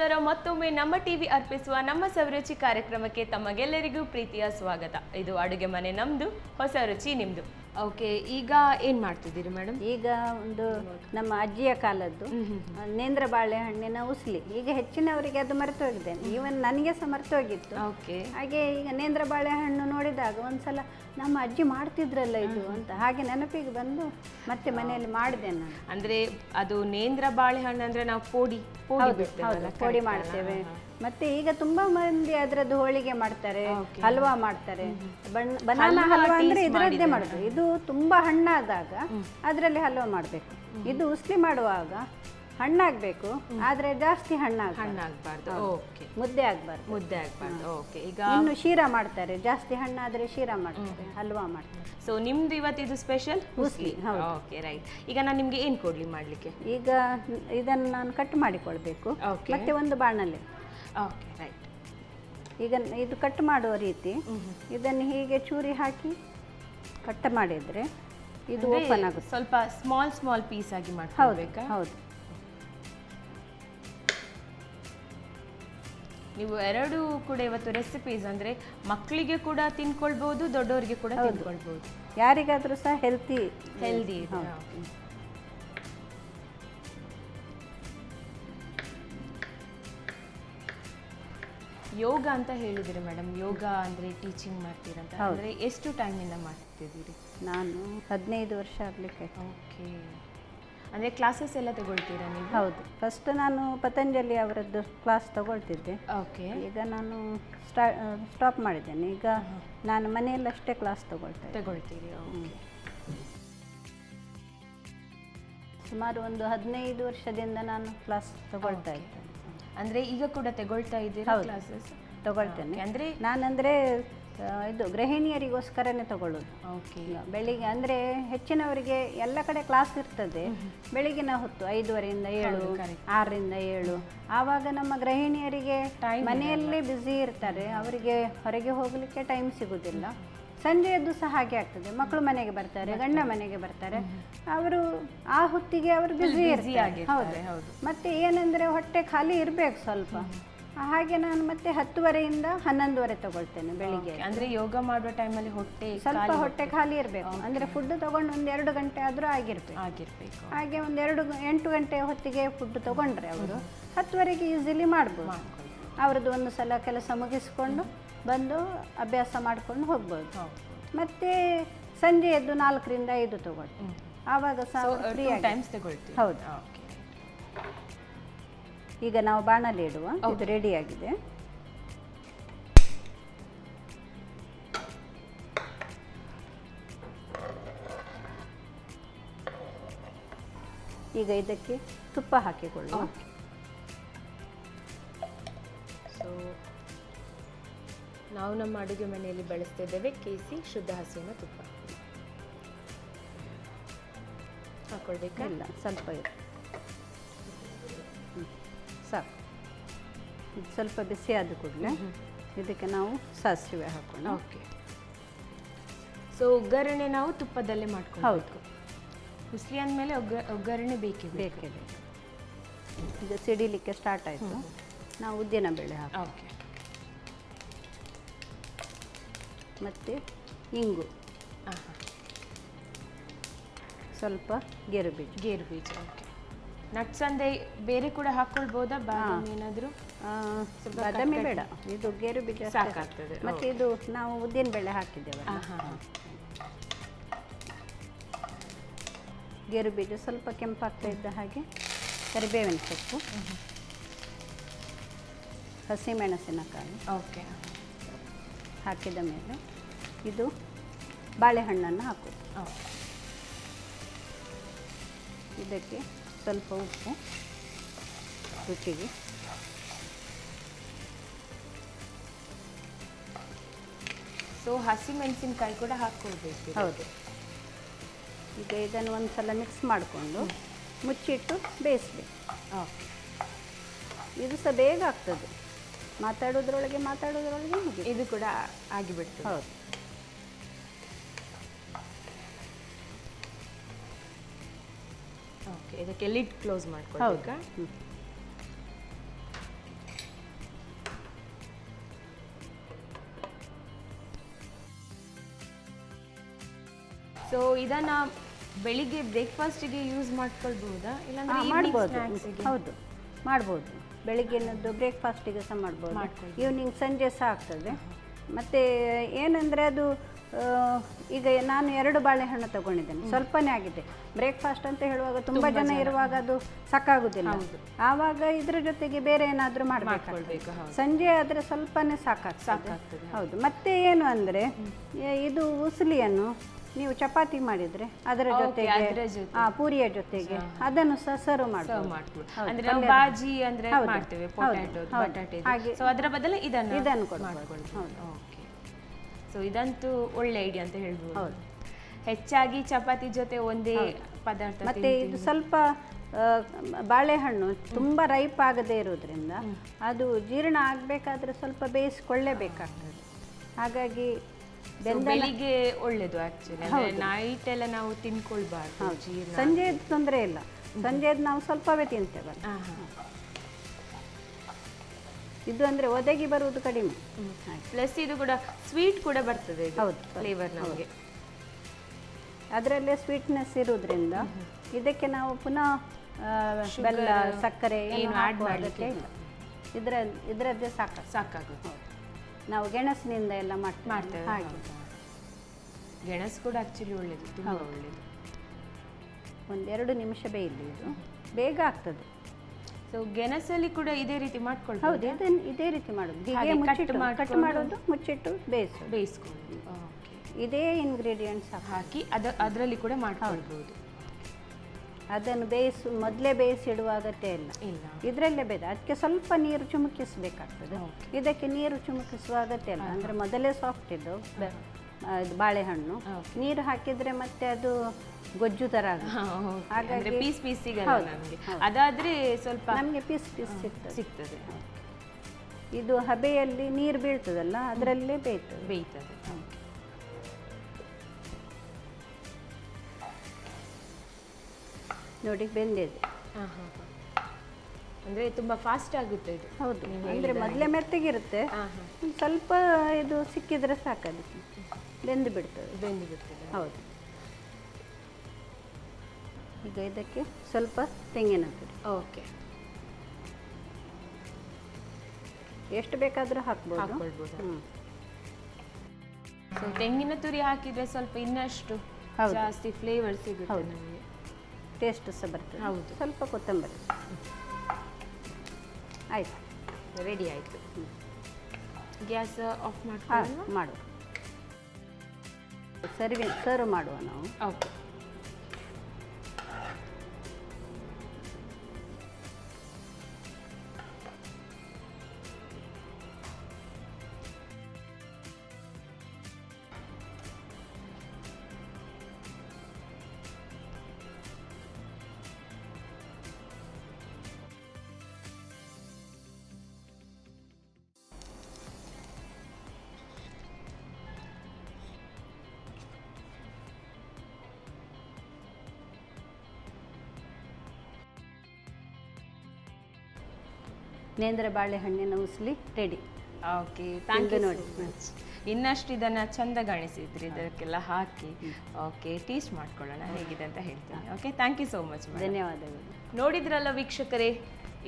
ನಮಸ್ಕಾರ. ಮತ್ತೊಮ್ಮೆ ನಮ್ಮ ಟಿವಿ ಅರ್ಪಿಸುವ ನಮ್ಮ ಸವಿರುಚಿ ಕಾರ್ಯಕ್ರಮಕ್ಕೆ ತಮಗೆಲ್ಲರಿಗೂ ಪ್ರೀತಿಯ ಸ್ವಾಗತ. ಇದು ಅಡುಗೆ ಮನೆ ನಮ್ದು, ಹೊಸ ರುಚಿ ನಿಮ್ದು. ಓಕೆ, ಈಗ ಏನ್ ಮಾಡ್ತಿದ್ದೀರಿ ಮೇಡಮ್? ಈಗ ಒಂದು ನಮ್ಮ ಅಜ್ಜಿಯ ಕಾಲದ್ದು ನೇಂದ್ರ ಬಾಳೆಹಣ್ಣಿನ ಉಸ್ಲಿ. ಈಗ ಹೆಚ್ಚಿನವರಿಗೆ ಅದು ಮರೆತು ಹೋಗಿದ್ದೇನೆ, ಈವನ್ ನನಗೆ ಸಹ ಮರೆತು ಹೋಗಿತ್ತು. ಓಕೆ, ಹಾಗೆ ಈಗ ನೇಂದ್ರ ಬಾಳೆಹಣ್ಣು ನೋಡಿದಾಗ ಒಂದ್ಸಲ ನಮ್ಮ ಅಜ್ಜಿ ಮಾಡ್ತಿದ್ರಲ್ಲ ಇದು ಅಂತ ಹಾಗೆ ನೆನಪಿಗೆ ಬಂದು ಮತ್ತೆ ಮನೆಯಲ್ಲಿ ಮಾಡಿದೆ ನಾನು. ಅಂದ್ರೆ ಅದು ನೇಂದ್ರ ಬಾಳೆಹಣ್ಣು ಅಂದ್ರೆ ನಾವು ಪೋಡಿ ಪೋಡಿ ಮಾಡ್ತೇವೆ. ಮತ್ತೆ ಈಗ ತುಂಬಾ ಮಂದಿ ಅದರದ್ದು ಹೋಳಿಗೆ ಮಾಡ್ತಾರೆ, ಹಲ್ವಾ ಮಾಡ್ತಾರೆ. ಬನಾನಾ ಹಲ್ವಾ ಅಂದ್ರೆ ಇದರದ್ದೇ ಮಾಡುದು. ಇದು ತುಂಬಾ ಹಣ್ಣಾದಾಗ ಅದರಲ್ಲಿ ಹಲ್ವಾ ಮಾಡಬೇಕು. ಇದು ಉಸ್ಲಿ ಮಾಡುವಾಗ ಹಣ್ಣಾಗಬೇಕು, ಆದ್ರೆ ಜಾಸ್ತಿ ಹಣ್ಣಾಗಬಾರ್ದು. ಓಕೆ, ಮುದ್ದೆ ಆಗಬಾರ್ದು. ಓಕೆ, ಈಗ ಇನ್ನು ಶೀರಾ ಮಾಡ್ತಾರೆ, ಜಾಸ್ತಿ ಹಣ್ಣಾದ್ರೆ ಶೀರಾ ಮಾಡ್ತಾರೆ, ಹಲ್ವಾ ಮಾಡ್ತಾರೆ. ಸೊ ನಿಮ್ದು ಇವತ್ತು ಇದು ಸ್ಪೆಷಲ್ ಉಸ್ಲಿ. Okay, right. ಈಗ ನಾನು ನಿಮ್ಗೆ ಏನ್ ಕೊಡ್ಲಿ ಮಾಡ್ಲಿಕ್ಕೆ? ಈಗ ಇದನ್ನು ನಾನು ಕಟ್ ಮಾಡಿಕೊಳ್ಬೇಕು, ಮತ್ತೆ ಒಂದು ಬಾಣಲೆ. Okay, right. ಈಗ ಇದು ಕಟ್ ಮಾಡುವ ರೀತಿ, ಇದನ್ನು ಹೀಗೆ ಚೂರಿ ಹಾಕಿ ಕಟ್ ಮಾಡಿದ್ರೆ ಇದು ಓಪನ್ ಆಗುತ್ತೆ. ಸ್ವಲ್ಪ ಸ್ಮಾಲ್ ಪೀಸ್ ಆಗಿ ಮಾಡ್ಕೊಳ್ಬೇಕಾ? ಹೌದು. ನೀವು ಎರಡು ಕೂಡ ಇವತ್ತು ರೆಸಿಪೀಸ್ ಅಂದ್ರೆ ಮಕ್ಕಳಿಗೆ ಕೂಡ ತಿನ್ಕೊಳ್ಬಹುದು, ದೊಡ್ಡವರಿಗೆ ಕೂಡ ತಿನ್ಕೊಳ್ಬಹುದು, ಯಾರಿಗಾದ್ರೂ ಸಹ ಹೆಲ್ದಿ ಇದೆ. ಯೋಗ ಅಂತ ಹೇಳಿದಿರಿ ಮೇಡಮ್, ಯೋಗ ಅಂದ್ರೆ ಟೀಚಿಂಗ್ ಮಾಡ್ತೀರಂತ, ಅಂದ್ರೆ ಎಷ್ಟು ಟೈಮಿಂದ ಮಾಡ್ತಿದ್ದೀರಿ? ನಾನು 15 ವರ್ಷ ಆಗಲಿಕ್ಕೆ. ಓಕೆ, ಅಂದರೆ ಕ್ಲಾಸಸ್ ಎಲ್ಲ ತಗೊಳ್ತೀರಾ ನೀವು? ಹೌದು, ಫಸ್ಟ್ ನಾನು ಪತಂಜಲಿ ಅವರದ್ದು ಕ್ಲಾಸ್ ತಗೊಳ್ತಿದ್ದೆ. ಓಕೆ, ಈಗ ನಾನು ಸ್ಟಾಪ್ ಮಾಡಿದ್ದೇನೆ. ಈಗ ನಾನು ಮನೆಯಲ್ಲಷ್ಟೇ ಕ್ಲಾಸ್ ತಗೊಳ್ತೀರಿ. ಓಕೆ, ಸುಮಾರು ಒಂದು 15 ವರ್ಷದಿಂದ ನಾನು ಕ್ಲಾಸ್ ತಗೊಳ್ತಾ ಇದ್ದೇನೆ. ಅಂದರೆ ಈಗ ಕೂಡ ತಗೊಳ್ತಾ ಇದ್ದೀರಾ ಕ್ಲಾಸಸ್? ತಗೊಳ್ತೇನೆ. ಅಂದರೆ ನಾನಂದರೆ ಇದು ಗೃಹಿಣಿಯರಿಗೋಸ್ಕರನೇ ತಗೊಳ್ಳೋದು. ಓಕೆ, ಬೆಳಿಗ್ಗೆ ಅಂದರೆ ಹೆಚ್ಚಿನವರಿಗೆ ಎಲ್ಲ ಕಡೆ ಕ್ಲಾಸ್ ಇರ್ತದೆ ಬೆಳಿಗಿನ ಹೊತ್ತು 5:30 7, 6 7. ಆವಾಗ ನಮ್ಮ ಗೃಹಿಣಿಯರಿಗೆ ಮನೆಯಲ್ಲೇ ಬ್ಯುಸಿ ಇರ್ತಾರೆ, ಅವರಿಗೆ ಹೊರಗೆ ಹೋಗಲಿಕ್ಕೆ ಟೈಮ್ ಸಿಗೋದಿಲ್ಲ. ಸಂಜೆಯದ್ದು ಸಹ ಹಾಗೆ ಆಗ್ತದೆ, ಮಕ್ಕಳು ಮನೆಗೆ ಬರ್ತಾರೆ, ಗಂಡ ಮನೆಗೆ ಬರ್ತಾರೆ, ಅವರು ಆ ಹೊತ್ತಿಗೆ ಅವರು ಬ್ಯುಸಿ ಇರ್ತಾರೆ. ಹೌದು. ಮತ್ತೆ ಏನಂದರೆ ಹೊಟ್ಟೆ ಖಾಲಿ ಇರಬೇಕು ಸ್ವಲ್ಪ. ಹಾಗೆ ನಾನು ಮತ್ತೆ 10:30 11:00 ತಗೊಳ್ತೇನೆ ಬೆಳಿಗ್ಗೆ. ಅಂದ್ರೆ ಯೋಗ ಮಾಡುವ ಟೈಮಲ್ಲಿ ಸ್ವಲ್ಪ ಹೊಟ್ಟೆ ಖಾಲಿ ಇರಬೇಕು. ಅಂದ್ರೆ ಫುಡ್ ತಗೊಂಡು ಒಂದು 2 ಗಂಟೆ ಆದರೂ ಆಗಿರ್ಬೇಕು. ಹಾಗೆ ಒಂದು 8 ಗಂಟೆ ಹೊತ್ತಿಗೆ ಫುಡ್ ತಗೊಂಡ್ರೆ ಅವರು 10:00 ಈಸಿಲಿ ಮಾಡ್ಬೋದು. ಅವ್ರದ್ದು ಒಂದು ಸಲ ಕೆಲಸ ಮುಗಿಸ್ಕೊಂಡು ಬಂದು ಅಭ್ಯಾಸ ಮಾಡ್ಕೊಂಡು ಹೋಗ್ಬೋದು. ಮತ್ತೆ ಸಂಜೆ ಎದ್ದು 4 5 ತಗೊಳ್ತೀನಿ. ಆವಾಗ ಸಹ ಫ್ರೀ ಆಗಿ. ಹೌದು. ಈಗ ನಾವು ಬಾಣಲೆ ಇಡುವ. ಇದು ರೆಡಿ ಆಗಿದೆ. ಈಗ ಇದಕ್ಕೆ ತುಪ್ಪ ಹಾಕಿಕೊಳ್ಳುವ. ಸೊ ನಾವು ನಮ್ಮ ಅಡುಗೆ ಮನೆಯಲ್ಲಿ ಬಳಸ್ತಿದ್ದೇವೆ ಕೇಸಿ ಶುದ್ಧ ಹಸುವಿನ ತುಪ್ಪ. ಹಾಕೊಳ್ಬೇಕಾ? ಇಲ್ಲ, ಸ್ವಲ್ಪ ಸಾಕು. ಇದು ಸ್ವಲ್ಪ ಬಿಸಿ ಆದ ಕೂಡಲೇ ಇದಕ್ಕೆ ನಾವು ಸಾಸಿವೆ ಹಾಕೋಣ. ಓಕೆ, ಸೊ ಒಗ್ಗರಣೆ ನಾವು ತುಪ್ಪದಲ್ಲೇ ಮಾಡ್ಕೊಂಡು. ಹೌದು, ಉಸ್ಲಿ ಅಂದಮೇಲೆ ಒಗ್ಗರಣೆ ಬೇಕೇ ಬೇಕು. ಈಗ ಸಿಡಿಲಿಕ್ಕೆ ಸ್ಟಾರ್ಟ್ ಆಯಿತು. ನಾವು ಉದ್ದಿನ ಬೇಳೆ ಹಾಕಿ. ಓಕೆ, ಮತ್ತು ಇಂಗು, ಸ್ವಲ್ಪ ಗೇರು ಬೀಜ. ಓಕೆ, ನಟ್ಸ್ ಅಂದರೆ ಬೇರೆ ಕೂಡ ಹಾಕ್ಕೊಳ್ಬೋದಾ? ಬಾದಾಮಿ ಏನಾದರೂ? ಬಾದಾಮಿ ಬೇಡ, ಇದು ಗೇರು ಬೀಜ ಸಾಕಾಗ್ತದೆ. ಮತ್ತು ಇದು ನಾವು ಉದ್ದಿನ ಬೇಳೆ ಹಾಕಿದ್ದೇವೆ. ಗೇರು ಬೀಜ ಸ್ವಲ್ಪ ಕೆಂಪಾಗ್ತಾ ಇದ್ದ ಹಾಗೆ ಕರಿಬೇವಿನ ಸೊಪ್ಪು, ಹಸಿಮೆಣಸಿನಕಾಯಿ. ಓಕೆ, ಹಾಕಿದ ಮೇಲೆ ಇದು ಬಾಳೆಹಣ್ಣನ್ನು ಹಾಕೋದು. ಇದಕ್ಕೆ ಸ್ವಲ್ಪ ಉಪ್ಪು ರುಚಿಗೆ. ಸೊ ಹಸಿಮೆಣಸಿನಕಾಯಿ ಕೂಡ ಹಾಕ್ಕೊಳ್ಬೇಕು. ಹೌದು. ಈಗ ಇದನ್ನು ಒಂದು ಸಲ ಮಿಕ್ಸ್ ಮಾಡಿಕೊಂಡು ಮುಚ್ಚಿಟ್ಟು ಬೇಯಿಸ್ಬೇಕು. ಇದು ಸಹ ಬೇಗ ಆಗ್ತದೆ, ಮಾತಾಡೋದ್ರೊಳಗೆ ಮುಗಿ. ಇದು ಕೂಡ ಆಗಿಬಿಡ್ತದೆ. ಹೌದು. ಓಕೆ, ಇದಕ್ಕೆ ಲಿಡ್ ಕ್ಲೋಸ್ ಮಾಡ್ಕೊಳ್ಳಬೇಕಾ? ಸೊ ಇದನ್ನ ಬೆಳಿಗ್ಗೆ ಬ್ರೇಕ್ಫಾಸ್ಟಿಗೆ ಯೂಸ್ ಮಾಡ್ಕೊಳ್ಬಹುದಾ ಇಲ್ಲಾಂದ್ರೆ ಮಾಡ್ಬೋದು. ಸ್ನ್ಯಾಕ್ಸಿಗೆ? ಹೌದು, ಮಾಡ್ಬೋದು. ಬೆಳಿಗ್ಗೆನದ್ದು ಬ್ರೇಕ್ಫಾಸ್ಟಿಗೆ ಸಹ ಮಾಡ್ಬೋದು, ಈವ್ನಿಂಗ್ ಸಂಜೆ ಸಹ ಆಗ್ತದೆ. ಮತ್ತು ಏನಂದರೆ ಅದು ಈಗ ನಾನು 2 ಬಾಳೆಹಣ್ಣು ತಗೊಂಡಿದ್ದೇನೆ, ಸ್ವಲ್ಪನೇ ಆಗಿದೆ. ಬ್ರೇಕ್ಫಾಸ್ಟ್ ಅಂತ ಹೇಳುವಾಗ ತುಂಬ ಜನ ಇರುವಾಗ ಅದು ಸಾಕಾಗುದಿಲ್ಲ. ಆವಾಗ ಇದ್ರ ಜೊತೆಗೆ ಬೇರೆ ಏನಾದರೂ ಮಾಡಬೇಕು. ಸಂಜೆ ಆದರೆ ಸ್ವಲ್ಪನೇ ಸಾಕಾಗ್ತದೆ. ಹೌದು. ಮತ್ತೆ ಏನು ಅಂದರೆ ಇದು ಉಸಲಿಯನ್ನು ನೀವು ಚಪಾತಿ ಮಾಡಿದರೆ ಅದರ ಜೊತೆಗೆ ಪೂರಿಯ ಜೊತೆಗೆ ಅದನ್ನು ಸಹ ಸರ್ವ್ ಮಾಡ್ಬೋದು. ಅಂದ್ರೆ ನಾವು ಬಾಜಿ ಅಂದ್ರೆ ಮಾಡ್ತೇವೆ ಪೊಟ್ಯಾಟೊ ಬಟಾಟೆ, ಸೊ ಅದರ ಬದಲು ಇದನ್ನು ಕೊಡ್ಬೋದು. ಓಕೆ, ಸೊ ಇದಂತೂ ಒಳ್ಳೆ ಐಡಿಯಾ ಅಂತ ಹೇಳ್ಬೋದು. ಹೆಚ್ಚಾಗಿ ಚಪಾತಿ ಜೊತೆ ಒಂದೇ ಪದಾರ್ಥ. ಮತ್ತೆ ಇದು ಸ್ವಲ್ಪ ಬಾಳೆಹಣ್ಣು ತುಂಬ ರೈಪ್ ಆಗದೇ ಇರೋದ್ರಿಂದ ಅದು ಜೀರ್ಣ ಆಗಬೇಕಾದ್ರೆ ಸ್ವಲ್ಪ ಬೇಯಿಸ್ಕೊಳ್ಳೇಬೇಕಾಗ್ತದೆ. ಹಾಗಾಗಿ ಬೆಳಿಗ್ಗೆ ಒಳ್ಳೇದು ಆಕ್ಚುಲಿ, ನೈಟ್ ಎಲ್ಲ ನಾವು ತಿನ್ಕೊಳ್ಬಾರ್ದು. ಸಂಜೆದು ತೊಂದರೆ ಇಲ್ಲ, ಸಂಜೆದು ನಾವು ಸ್ವಲ್ಪವೇ ತಿಂತೇವಲ್ಲ. ಇದು ಅಂದರೆ ಒದಗಿ ಬರುವುದು ಕಡಿಮೆ, ಪ್ಲಸ್ ಇದು ಕೂಡ ಸ್ವೀಟ್ ಕೂಡ ಬರ್ತದೆ. ಹೌದು, ಫ್ಲೇವರ್ ನಮಗೆ ಅದರಲ್ಲೇ ಸ್ವೀಟ್ನೆಸ್ ಇರೋದ್ರಿಂದ ಇದಕ್ಕೆ ನಾವು ಪುನಃ ಬೆಲ್ಲ ಸಕ್ಕರೆ ಏನು ಆ್ಯಡ್ ಮಾಡಲಿಕ್ಕೆ ಇಲ್ಲ. ಇದರದ್ದೇ ಸಾಕಾಗುತ್ತೆ. ನಾವು ಗೆಣಸಿನಿಂದ ಎಲ್ಲ ಮಾಡ್ತೇವೆ. ಹಾಗೆ ಗೆಣಸು ಕೂಡ ಆಕ್ಚುಲಿ ಒಳ್ಳೇದು, ತುಂಬ ಒಳ್ಳೇದು. 1-2 ನಿಮಿಷ ಬೇಯಲಿ, ಇದು ಬೇಗ ಆಗ್ತದೆ. ಸೊ ಗೆಣಸಲ್ಲಿ ಕೂಡ ಇದೇ ರೀತಿ ಮಾಡ್ಕೊಳ್ಬೋದು. ಹೌದು, ಇದೇ ರೀತಿ ಮಾಡೋದು. ಹೀಗೆ ಕಟ್ ಮಾಡೋದು, ಮುಚ್ಚಿಟ್ಟು ಬೇಯಿಸ್ಕೊಳ್ಳೋದು. ಇದೇ ಇಂಗ್ರೀಡಿಯೆಂಟ್ಸ್ ಹಾಕಿ ಅದರಲ್ಲಿ ಕೂಡ ಮಾಡ್ಕೊಳ್ಬೋದು. ಅದನ್ನು ಮೊದಲೇ ಬೇಯಿಸಿಡುವ ಅಗತ್ಯ ಇಲ್ಲ, ಇದರಲ್ಲೇ ಬೇಡ. ಅದಕ್ಕೆ ಸ್ವಲ್ಪ ನೀರು ಚುಮುಕಿಸಬೇಕಾಗ್ತದೆ. ಇದಕ್ಕೆ ನೀರು ಚುಮುಕಿಸುವ ಅಗತ್ಯ ಇಲ್ಲ. ಅಂದರೆ ಮೊದಲೇ ಸಾಫ್ಟ್ ಇದು ಬಾಳೆಹಣ್ಣು, ನೀರು ಹಾಕಿದರೆ ಮತ್ತೆ ಅದು ಗೊಜ್ಜು ಥರ ಹಾಗಾಗಿ ಪೀಸ್ ಸಿಗಲ್ಲ ನಮಗೆ. ಅದಾದರೆ ಸ್ವಲ್ಪ ನಮಗೆ ಪೀಸ್ ಸಿಗ್ತದೆ. ಇದು ಹಬೆಯಲ್ಲಿ ನೀರು ಬೀಳ್ತದಲ್ಲ, ಅದರಲ್ಲೇ ಬೇಯ್ತದೆ. ನೋಡಿ, ಬೆಂದಿದೆ. ಅಂದರೆ ತುಂಬ ಫಾಸ್ಟ್ ಆಗುತ್ತೆ ಇದು. ಹೌದು, ಅಂದರೆ ಮೊದಲೇ ಮೆತ್ತಗಿರುತ್ತೆ, ಸ್ವಲ್ಪ ಇದು ಸಿಕ್ಕಿದ್ರೆ ಸಾಕು, ಅದಕ್ಕೆ ಬೆಂದು ಬಿಡ್ತದೆ. ಹೌದು. ಈಗ ಇದಕ್ಕೆ ಸ್ವಲ್ಪ ತೆಂಗಿನ ತುರಿ. ಓಕೆ, ಎಷ್ಟು ಬೇಕಾದರೂ ಹಾಕ್ಬೋದು. ಸೊ ತೆಂಗಿನ ತುರಿ ಹಾಕಿದರೆ ಸ್ವಲ್ಪ ಇನ್ನಷ್ಟು ಜಾಸ್ತಿ ಫ್ಲೇವರ್ ಸಿಗುತ್ತೆ ನಮಗೆ, ಟೇಸ್ಟ್ ಸಹ ಬರ್ತದೆ. ಹೌದು. ಸ್ವಲ್ಪ ಕೊತ್ತಂಬರಿ. ಆಯಿತು, ರೆಡಿ ಆಯಿತು. ಗ್ಯಾಸ್ ಆಫ್ ಮಾಡುವ. ಸರ್ವ್ ಮಾಡುವ ನಾವು. ಓಕೆ. ನೇಂದ್ರ ಬಾಳೆಹಣ್ಣಿನ ಉಸ್ಲಿ ರೆಡಿ. ಓಕೆ, ಥ್ಯಾಂಕ್ ಯು ನೋಡಿ. ಇನ್ನಷ್ಟು ಇದನ್ನು ಚಂದಗಾಣಿಸಿದ್ರಿ, ಇದಕ್ಕೆಲ್ಲ ಹಾಕಿ. ಓಕೆ, ಟೇಸ್ಟ್ ಮಾಡ್ಕೊಳ್ಳೋಣ ಹೇಗಿದೆ ಅಂತ ಹೇಳ್ತೀನಿ. Okay, thank you so much. ಧನ್ಯವಾದಗಳು. ನೋಡಿದ್ರಲ್ಲ ವೀಕ್ಷಕರೇ,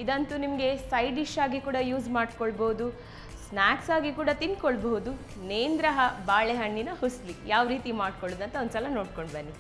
ಇದಂತೂ ನಿಮಗೆ ಸೈಡ್ ಡಿಶ್ ಆಗಿ ಕೂಡ ಯೂಸ್ ಮಾಡ್ಕೊಳ್ಬೋದು, ಸ್ನ್ಯಾಕ್ಸ್ ಆಗಿ ಕೂಡ ತಿನ್ಕೊಳ್ಬಹುದು. ನೇಂದ್ರ ಬಾಳೆಹಣ್ಣಿನ ಹುಸ್ಲಿ ಯಾವ ರೀತಿ ಮಾಡ್ಕೊಳ್ಳೋದು ಅಂತ ಒಂದ್ಸಲ ನೋಡ್ಕೊಂಡು ಬನ್ನಿ.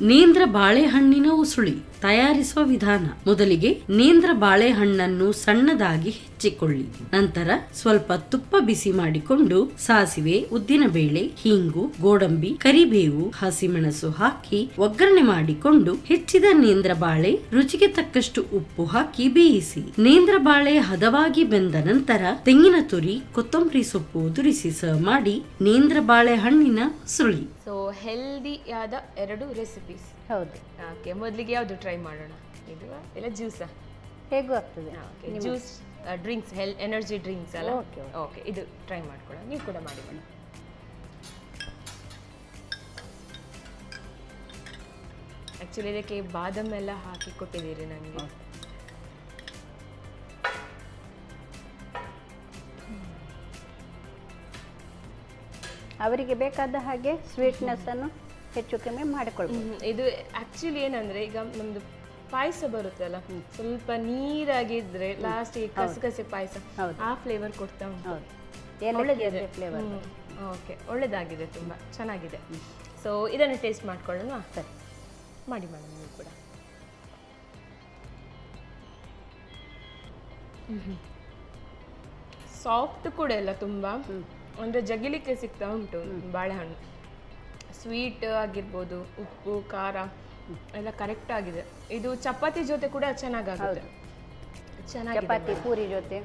ನೇಂದ್ರ ಬಾಳೆಹಣ್ಣಿನ ಉಸುಳಿ ತಯಾರಿಸುವ ವಿಧಾನ. ಮೊದಲಿಗೆ ನೇಂದ್ರ ಬಾಳೆಹಣ್ಣನ್ನು ಸಣ್ಣದಾಗಿ ಹೆಚ್ಚಿಕೊಳ್ಳಿ. ನಂತರ ಸ್ವಲ್ಪ ತುಪ್ಪ ಬಿಸಿ ಮಾಡಿಕೊಂಡು ಸಾಸಿವೆ, ಉದ್ದಿನಬೇಳೆ, ಹೀಂಗು, ಗೋಡಂಬಿ, ಕರಿಬೇವು, ಹಸಿಮೆಣಸು ಹಾಕಿ ಒಗ್ಗರಣೆ ಮಾಡಿಕೊಂಡು ಹೆಚ್ಚಿದ ನೇಂದ್ರ ಬಾಳೆ, ರುಚಿಗೆ ತಕ್ಕಷ್ಟು ಉಪ್ಪು ಹಾಕಿ ಬೇಯಿಸಿ. ನೇಂದ್ರ ಬಾಳೆ ಹದವಾಗಿ ಬೆಂದ ನಂತರ ತೆಂಗಿನ ತುರಿ, ಕೊತ್ತಂಬರಿ ಸೊಪ್ಪು ಉದುರಿಸಿ ಸರ್ವ್ ಮಾಡಿ. ನೇಂದ್ರ ಬಾಳೆಹಣ್ಣಿನ ಉಸುಳಿ. ಸೊ ಹೆಲ್ದಿಯಾದ 2 ರೆಸಿಪೀಸ್. ಹೌದು. ಓಕೆ, ಮೊದಲಿಗೆ ಯಾವುದು ಟ್ರೈ ಮಾಡೋಣ? ಇದು ಇಲ್ಲ ಜ್ಯೂಸಾ? ಹೇಗೂ ಆಗ್ತದೆ. ಜ್ಯೂಸ್, ಡ್ರಿಂಕ್ಸ್, ಎನರ್ಜಿ ಡ್ರಿಂಕ್ಸ್ ಅಲ್ಲ? ಓಕೆ, ಇದು ಟ್ರೈ ಮಾಡ್ಕೊಳ್ಳೋಣ. ನೀವು ಕೂಡ ಮಾಡಿ ಮೇಡಮ್. ಆ್ಯಕ್ಚುಲಿ ಇದಕ್ಕೆ ಬಾದಾಮ್ ಎಲ್ಲ ಹಾಕಿ ಕೊಟ್ಟಿದ್ದೀರಿ ನನಗೆ. ಅವರಿಗೆ ಬೇಕಾದ ಹಾಗೆ ಸ್ವೀಟ್ನೆಸ್ಸನ್ನು ಹೆಚ್ಚು ಕಮ್ಮಿ ಮಾಡಿಕೊಳ್ಬೋದು. ಇದು ಆಕ್ಚುಲಿ ಏನಂದ್ರೆ ಈಗ ನಮ್ದು ಪಾಯಸ ಬರುತ್ತಲ್ಲ, ಸ್ವಲ್ಪ ನೀರಾಗಿದ್ರೆ ಲಾಸ್ಟಿಗೆ ಕಸಗಸೆ ಪಾಯಸ ಆ ಫ್ಲೇವರ್ ಕೊಡ್ತಾ ಉಂಟು. ಹೌದು, ಏಲಕ್ಕಿಯ ಫ್ಲೇವರ್. ಓಕೆ, ಒಳ್ಳೇದಾಗಿದೆ, ತುಂಬ ಚೆನ್ನಾಗಿದೆ. ಸೊ ಇದನ್ನು ಟೇಸ್ಟ್ ಮಾಡ್ಕೊಳ್ಳೋಣ. ಸರಿ, ಮಾಡಿ ಮೇಡಮ್ ನೀವು ಕೂಡ. ಸಾಫ್ಟ್ ಕೂಡ ಇಲ್ಲ ತುಂಬ, ಅಂದರೆ ಜಗಿಲಿಕ್ಕೆ ಸಿಗ್ತಾ ಉಂಟು ಬಾಳೆಹಣ್ಣು. ಸ್ವೀಟ್ ಆಗಿರ್ಬೋದು, ಉಪ್ಪು ಖಾರ ಎಲ್ಲ ಕರೆಕ್ಟ್ ಆಗಿದೆ. ಇದು ಚಪಾತಿ ಜೊತೆ ಕೂಡ ಚೆನ್ನಾಗಾಗುತ್ತೆ. ಚಪಾತಿ ಪೂರಿ ಜೊತೆ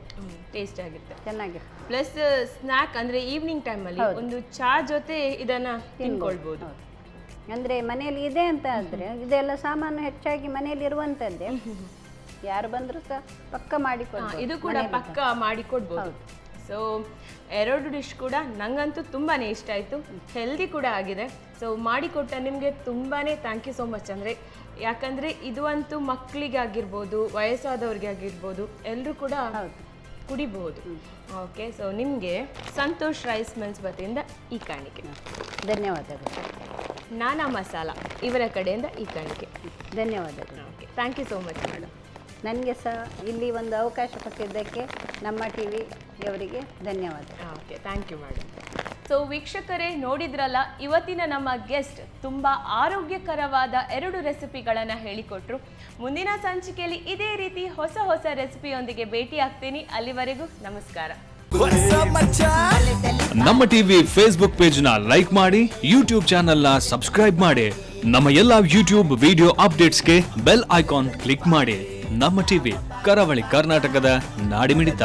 ಟೇಸ್ಟ್ ಆಗುತ್ತೆ, ಚೆನ್ನಾಗಿದೆ. ಪ್ಲಸ್ ಸ್ನ್ಯಾಕ್ ಅಂದರೆ ಈವ್ನಿಂಗ್ ಟೈಮಲ್ಲಿ ಒಂದು ಚಾ ಜೊತೆ ಇದನ್ನ ತಿನ್ಕೊಳ್ಬೋದು. ಅಂದರೆ ಮನೆಯಲ್ಲಿ ಇದೆ ಅಂತ ಆದರೆ ಇದೆಲ್ಲ ಸಾಮಾನು ಹೆಚ್ಚಾಗಿ ಮನೆಯಲ್ಲಿ ಇರುವಂಥದ್ದೇ, ಯಾರು ಬಂದರೂ ಸಹ ಪಕ್ಕ ಮಾಡಿಕೊಡ್ಬೋದು. ಇದು ಕೂಡ ಪಕ್ಕ ಮಾಡಿಕೊಡ್ಬೋದು. ಸೊ 2 ಡಿಶ್ ಕೂಡ ನಂಗಂತೂ ತುಂಬಾ ಇಷ್ಟ ಆಯಿತು, ಹೆಲ್ದಿ ಕೂಡ ಆಗಿದೆ. ಸೊ ಮಾಡಿಕೊಟ್ಟ ನಿಮಗೆ ತುಂಬಾ ಥ್ಯಾಂಕ್ ಯು ಸೋ ಮಚ್. ಅಂದರೆ ಯಾಕಂದರೆ ಇದು ಅಂತೂ ಮಕ್ಕಳಿಗೆ ಆಗಿರ್ಬೋದು, ವಯಸ್ಸಾದವ್ರಿಗೆ ಆಗಿರ್ಬೋದು, ಎಲ್ಲರೂ ಕೂಡ ಕುಡಿಬಹುದು. ಓಕೆ, ಸೊ ನಿಮಗೆ ಸಂತೋಷ್ ರೈಸ್ ಮಿಲ್ಸ್ ವತಿಯಿಂದ ಈ ಕಾಣಿಕೆ. ಧನ್ಯವಾದಗಳು. ನಾನಾ ಮಸಾಲ ಇವರ ಕಡೆಯಿಂದ ಈ ಕಾಣಿಕೆ. ಧನ್ಯವಾದಗಳು. Okay, thank you so much madam. ನನಗೆ ಸಹ ಇಲ್ಲಿ ಒಂದು ಅವಕಾಶ ಕೊಟ್ಟಿದ್ದಕ್ಕೆ ನಮ್ಮ ಟಿ ವಿಯವರಿಗೆ ಧನ್ಯವಾದ. Okay, thank you madam. So ವೀಕ್ಷಕರೇ, ನೋಡಿದ್ರಲ್ಲ, ಇವತ್ತಿನ ನಮ್ಮ ಗೆಸ್ಟ್ ತುಂಬ ಆರೋಗ್ಯಕರವಾದ 2 ರೆಸಿಪಿಗಳನ್ನು ಹೇಳಿಕೊಟ್ರು. ಮುಂದಿನ ಸಂಚಿಕೆಯಲ್ಲಿ ಇದೇ ರೀತಿ ಹೊಸ ಹೊಸ ರೆಸಿಪಿಯೊಂದಿಗೆ ಭೇಟಿ ಆಗ್ತೀನಿ. ಅಲ್ಲಿವರೆಗೂ ನಮಸ್ಕಾರ. ನಮ್ಮ ಟಿವಿ ಫೇಸ್ಬುಕ್ ಪೇಜ್ ನ ಲೈಕ್ ಮಾಡಿ, ಯೂಟ್ಯೂಬ್ ಚಾನೆಲ್ ನ ಸಬ್ಸ್ಕ್ರೈಬ್ ಮಾಡಿ, ನಮ್ಮ ಎಲ್ಲಾ ಯೂಟ್ಯೂಬ್ ವಿಡಿಯೋ ಅಪ್ಡೇಟ್ಸ್ಗೆ ಬೆಲ್ ಐಕಾನ್ ಕ್ಲಿಕ್ ಮಾಡಿ. ನಮ್ಮ ಟಿವಿ, ಕರಾವಳಿ ಕರ್ನಾಟಕದ ನಾಡಿಮಿಡಿತ.